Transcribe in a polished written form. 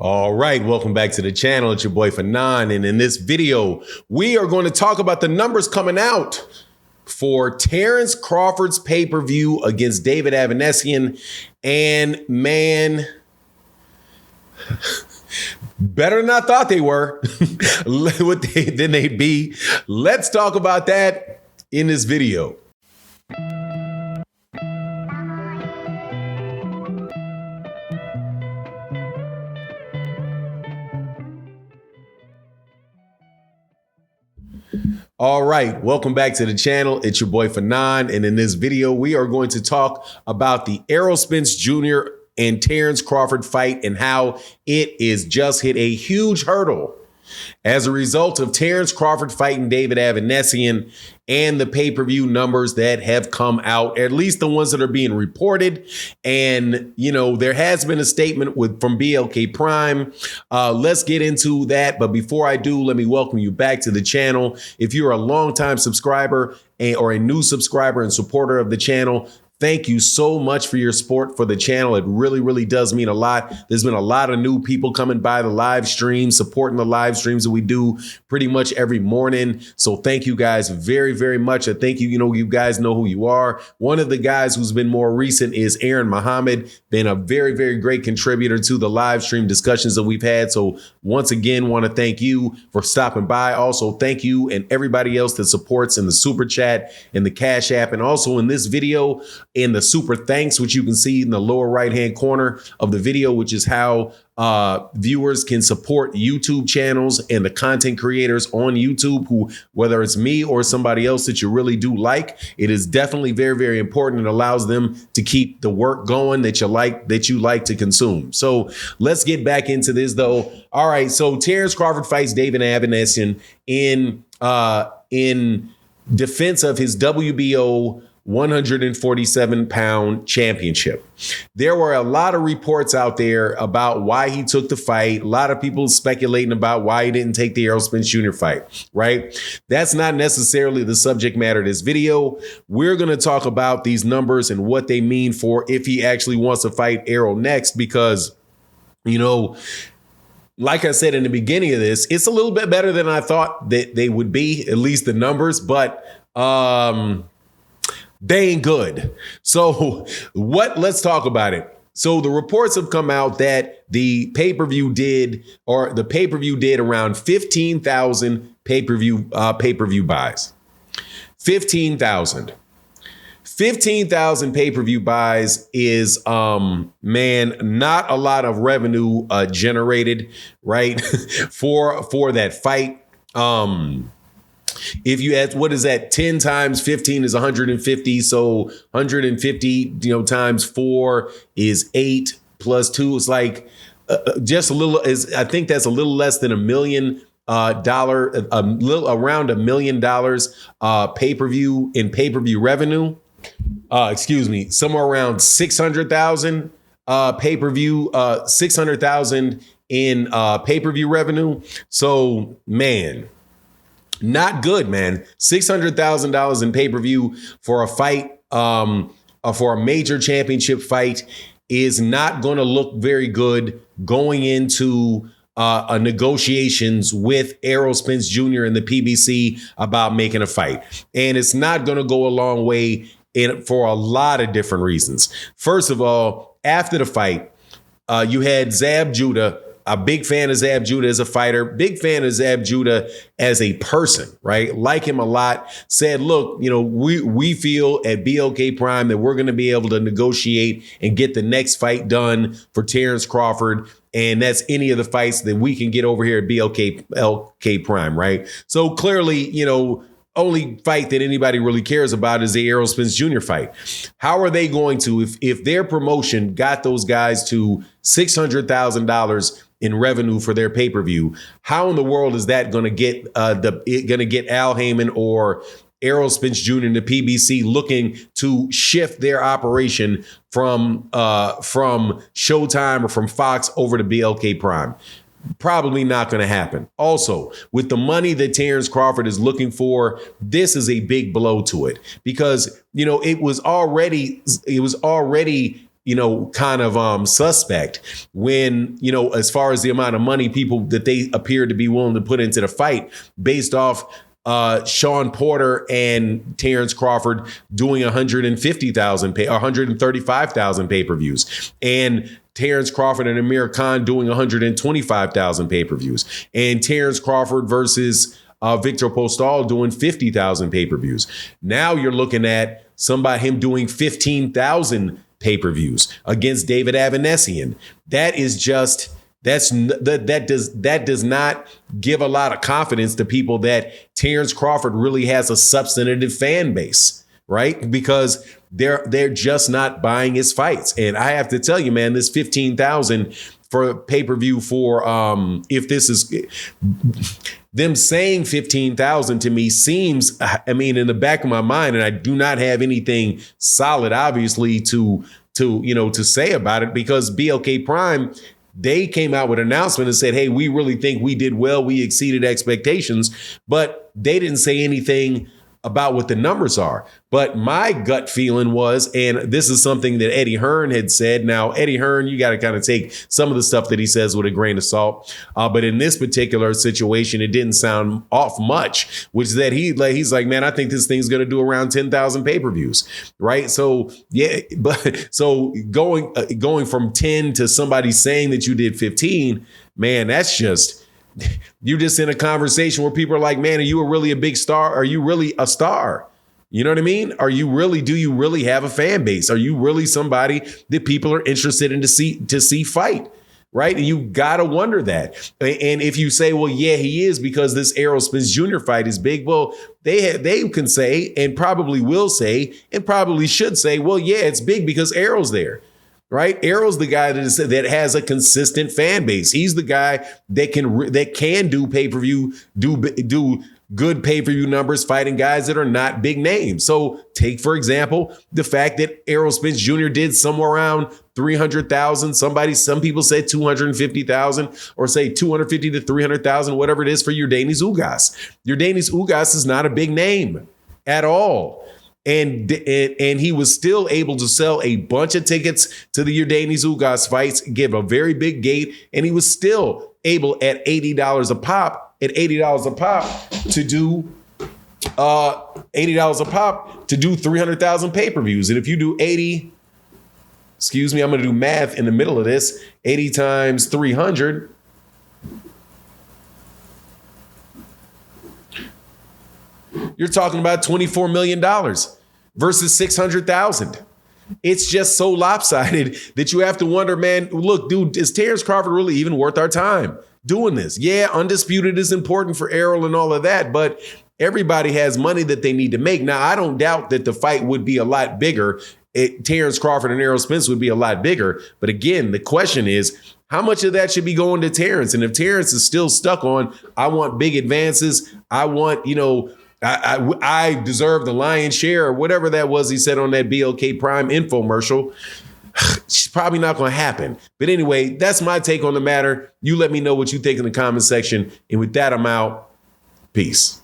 All right, welcome back to the channel. It's your boy Fanon, and in this video, we are going to talk about the numbers coming out for Terence Crawford's pay-per-view against David Avanesyan, and man, better than I thought they were than they'd be. Let's talk about that in this video. All right, welcome back to the channel. It's your boy Fanon, and in this video, we are going to talk about the Errol Spence Jr. and Terence Crawford fight and how it is just hit a huge hurdle as a result of Terence Crawford fighting David Avanesyan and the pay-per-view numbers that have come out, at least the ones that are being reported. And, you know, there has been a statement from BLK Prime. Let's get into that. But before I do, let me welcome you back to the channel. If you're a longtime subscriber or a new subscriber and supporter of the channel, thank you so much for your support for the channel. It really, really does mean a lot. There's been a lot of new people coming by the live stream, supporting the live streams that we do pretty much every morning. So thank you guys very, very much. I thank you. You know, you guys know who you are. One of the guys who's been more recent is Aaron Muhammad, been a very, very great contributor to the live stream discussions that we've had. So once again, want to thank you for stopping by. Also, thank you and everybody else that supports in the super chat and the Cash App, and also in this video, in the super thanks, which you can see in the lower right hand corner of the video, which is how viewers can support YouTube channels and the content creators on YouTube, who, whether it's me or somebody else that you really do like, it is definitely very, very important. It allows them to keep the work going that you like to consume. So let's get back into this though. All right, so Terence Crawford fights David Avanesyan in defense of his WBO 147-pound championship. There were a lot of reports out there about why he took the fight. A lot of people speculating about why he didn't take the Errol Spence Jr. fight, right? That's not necessarily the subject matter of this video. We're going to talk about these numbers and what they mean for if he actually wants to fight Errol next, because, you know, like I said in the beginning of this, it's a little bit better than I thought that they would be, at least the numbers, but they ain't good. So let's talk about it. So the reports have come out that the pay-per-view did around 15,000 pay-per-view buys. 15,000 pay-per-view buys is, man, not a lot of revenue generated, right? for that fight. If you add, what is that? 10 times 15 is 150. So 150, times 4 is 8 plus 2 is like just a little. I think that's a little less than $1 million, around $1 million pay-per-view revenue. Excuse me, somewhere around 600,000 pay-per-view, 600,000 in pay-per-view revenue. So man, not good, man. $600,000 in pay-per-view for a fight, for a major championship fight, is not going to look very good going into negotiations with Errol Spence Jr. and the PBC about making a fight. And it's not going to go a long way for a lot of different reasons. First of all, after the fight, you had Zab Judah. A big fan of Zab Judah as a fighter, big fan of Zab Judah as a person, right? Like him a lot. Said, look, we feel at BLK Prime that we're going to be able to negotiate and get the next fight done for Terence Crawford. And that's any of the fights that we can get over here at BLK Prime, right? So clearly, only fight that anybody really cares about is the Errol Spence Jr. fight. How are they going to, if their promotion got those guys to $600,000 in revenue for their pay-per-view, how in the world is that going to get Al Heyman or Errol Spence Jr. and the PBC looking to shift their operation from Showtime or from Fox over to BLK Prime? Probably not going to happen. Also, with the money that Terence Crawford is looking for, this is a big blow to it, because, it was already kind of suspect when, as far as the amount of money people that they appear to be willing to put into the fight based off Sean Porter and Terence Crawford doing 135,000 pay-per-views, and Terence Crawford and Amir Khan doing 125,000 pay-per-views, and Terence Crawford versus Victor Postol doing 50,000 pay-per-views. Now you're looking at him doing 15,000 pay-per-views against David Avanesyan. That does not give a lot of confidence to people that Terence Crawford really has a substantive fan base, right? Because they're just not buying his fights. And I have to tell you, man, this 15,000 for pay-per-view for if this is them saying 15,000 to me seems, I mean, in the back of my mind, and I do not have anything solid, obviously, to say about it, because BLK Prime, they came out with an announcement and said, hey, we really think we did well. We exceeded expectations, but they didn't say anything about what the numbers are. But my gut feeling was, and this is something that Eddie Hearn had said. Now, Eddie Hearn, you got to kind of take some of the stuff that he says with a grain of salt. But in this particular situation, it didn't sound off much, which is that he's like, man, I think this thing's going to do around 10,000 pay-per-views, right? So, yeah, but so going from 10 to somebody saying that you did 15, man, that's just, you're just in a conversation where people are like, man, are you really a big star? Are you really a star? You know what I mean? Do you really have a fan base? Are you really somebody that people are interested in to see fight? Right? And you got to wonder that. And if you say, well, yeah, he is, because this Errol Spence Jr. fight is big. Well, they can say, and probably will say, and probably should say, well, yeah, it's big because Errol's there. Right? Errol's the guy that has a consistent fan base. He's the guy that can do pay-per-view, do good pay-per-view numbers fighting guys that are not big names. So take, for example, the fact that Errol Spence Jr. did somewhere around 300,000. Some people said 250,000, or say 250 to 300,000, whatever it is for Yordenis Ugas. Yordenis Ugas is not a big name at all. And he was still able to sell a bunch of tickets to the Yordenis Ugas fights, give a very big gate, and he was still able at $80 a pop, to do $80 a pop to do 300,000 pay-per-views. And if you do 80, excuse me, I'm going to do math in the middle of this, 80 times 300. You're talking about $24 million versus 600,000. It's just so lopsided that you have to wonder, man, look, dude, is Terence Crawford really even worth our time doing this? Yeah, undisputed is important for Errol and all of that, but everybody has money that they need to make. Now, I don't doubt that the fight would be a lot bigger. Terence Crawford and Errol Spence would be a lot bigger. But again, the question is, how much of that should be going to Terence? And if Terence is still stuck on, I want big advances, I want, I deserve the lion's share, or whatever that was he said on that BLK Prime infomercial, it's probably not going to happen. But anyway, that's my take on the matter. You let me know what you think in the comment section. And with that, I'm out. Peace.